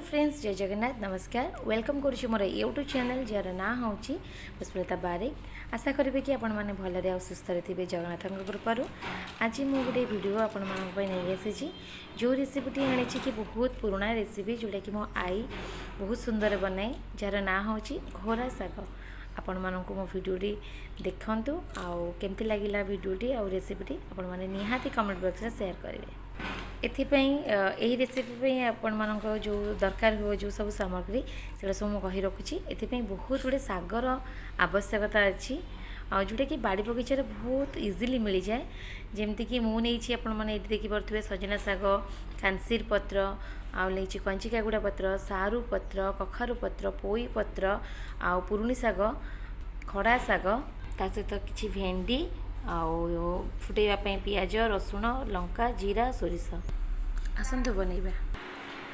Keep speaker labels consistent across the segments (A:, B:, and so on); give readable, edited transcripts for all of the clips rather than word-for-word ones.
A: Friends, जय जगन्नाथ। नमस्कार। Welcome करुच्ची मोर YouTube channel jar ना हूँ पुष्पलता बारिक। आशा करेंगे कि आपण मैंने भलरे आ सुस्थ थे जगन्नाथ कृपार। आज मुझे गोटे भिड आपण नहीं आसी जो रेसिपीटी आनी कि बहुत पुराणा रेसिपी जोटा कि मो आई बहुत सुंदर बनाए जार ना हूँ घोरा साग। आपण मानक मो भिडियोटी देखु आमती लगे भिडियोटी आ रेसिपीटी आपण मैंने निहाती कमेंट बॉक्स में शेयर करेंगे। यही रेसिपी आपण मानक जो दरकार हो जो सब सामग्री से सब मुझे कही रखुच्छी। ये बहुत गुड़े सागर आवश्यकता अच्छी आ जोटा कि बाड़ी बगीचार बहुत इजिली मिल जाए। जमती मुझे आपण मैंने देखिपे सजना साग, कांसीर पत्र, आउ कंचिका गुड़ा पत्र, सारू पत्र, कखारू पत्र, पोई पत्र, आउ पुरुणी साग, खड़ा साग, ता सहित किसी भेंडी आउ फुटेवाई पियाज, रसुण, लंका, जीरा, सोरिष। आसतु बनइबा।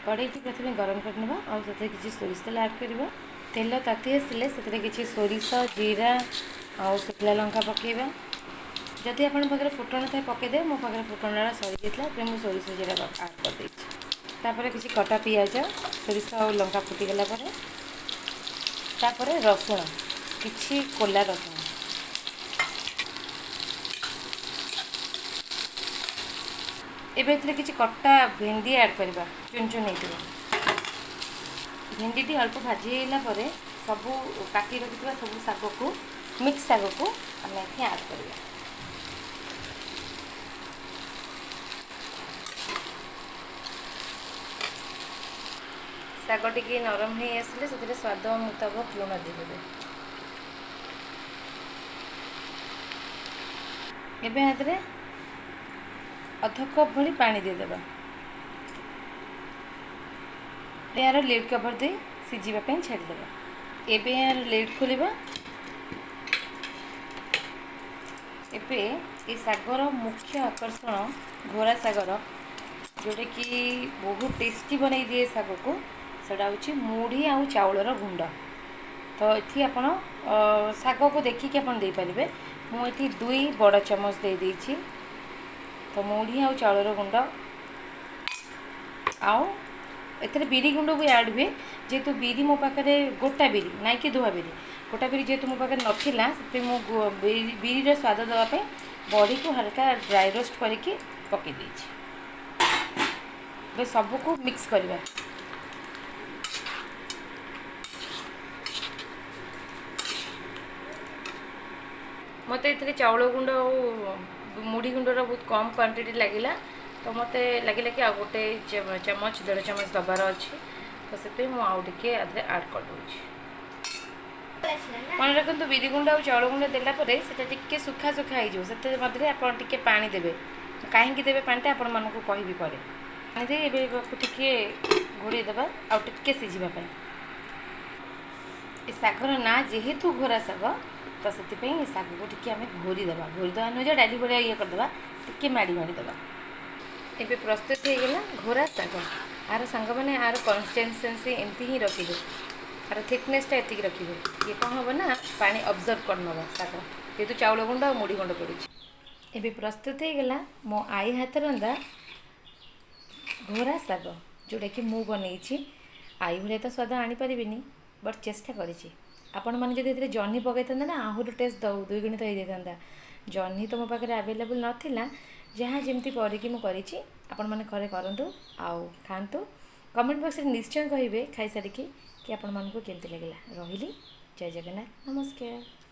A: कड़ई प्रथम गरम करने और किसी सोरिष तेल ऐड करवा। तेल ताती आसिले से किसी सोरिष, जीरा आउ शुखला लंका पकेबा। जदि आप फुटण था पकईदे, मो पाखे फुटणा सरी जाता मुझे सोरिष जीरा ऐड कर देपर किसी कटा पियाज, सोरिष और लंका फुटीगला रसुण, किसी कोला रसुण, एवं किसी कटा भेंडी ऐड करवा। चुन चुन हो भेंडी अल्प भाजीला सब काटी रखी सब साग को मिक्स साग को आम ये ऐड करवा। साग टी नरम हो आसिले से स्वाद मुताबक लुण देदेवे। एवं अध कप भली पानी देदेबा। यार लिड कवर दे सिझापी छाड़देबा। एबे यार लिड खोलिबा। एबे ये सागर मुख्य आकर्षण घोरा सागर जोटा कि बहुत टेस्टी बनई दिए साग को सेटा हूँ मुढ़ी आउ चाउलर गुंड। तो ये आपण साग को देखिए आप दे पारे। मुझे 2 बड़ चमच दे देछि। तो मुढ़ी आउ चाउलर गुंड आउ एथरे बिरी गुंड भी ऐड हुए। जेहेतु बिरी मो पाखे गोटा बिरी ना कि धुआ बिरी, गोटा बिरी जेहेतु मो पाखे नाला से बिरी स्वाद देवाई बड़ी को हल्का ड्राई रोस्ट करके पकई दे। सबको मिक्स करवा। मत ये चाउल गुंड मुढ़ी गुंडर बहुत कम क्वांटिटी लगिला। तो मत लगे कि आउ गोटे चमच 1.5 चमच दबार अच्छे। तो से मुझे ऐड कर दूँ। मन रखु बिरी गुंड और चाउल गुंड देलापर से सुखा सुखा हो से पानी देवे। कहीं देवे पानी आपण मानक कहि पड़े पानी दे टे घोड़े देवा आउे सिझापी। सागर ना जेहेतु घोरा साग तो से साग को टी आम घोरीदेवा। घोरीदेवा नुहे डाली भाया ये करदे टे माड़ी माड़ी देवा। एबे प्रस्तुत हो गला घोरा साग। आर सांग मैंने आर कन्सिस्टेंसी एमती ही रखिए। आर थिकनेसटा ये रखिए। ये कौन हम ना पानी ऑब्जर्व कर नवा साग जेहतु चाउल गुंड और मुढ़ी गुंड पड़ी। एबे प्रस्तुत हो गला मो आई हाथ रंधा घोरा साग जोटा कि मु बनई। आई भाई तो स्वाद आनी पारिनी बट चेष्टा करी। आपण मैंने जब जह्नी पकई था ना आहरी टेस्ट 2 गुणित हो जाता। जह्नी तो मो पाखे आवेलेबल नाला जहाँ जमी करके मुझे आपण मैंने घरे करूँ आउ खातु। कमेंट बॉक्स में निश्चय कहे खाई सारिकी कि आपण मानक केमती लगे। रही जय जगन्नाथ। नमस्कार।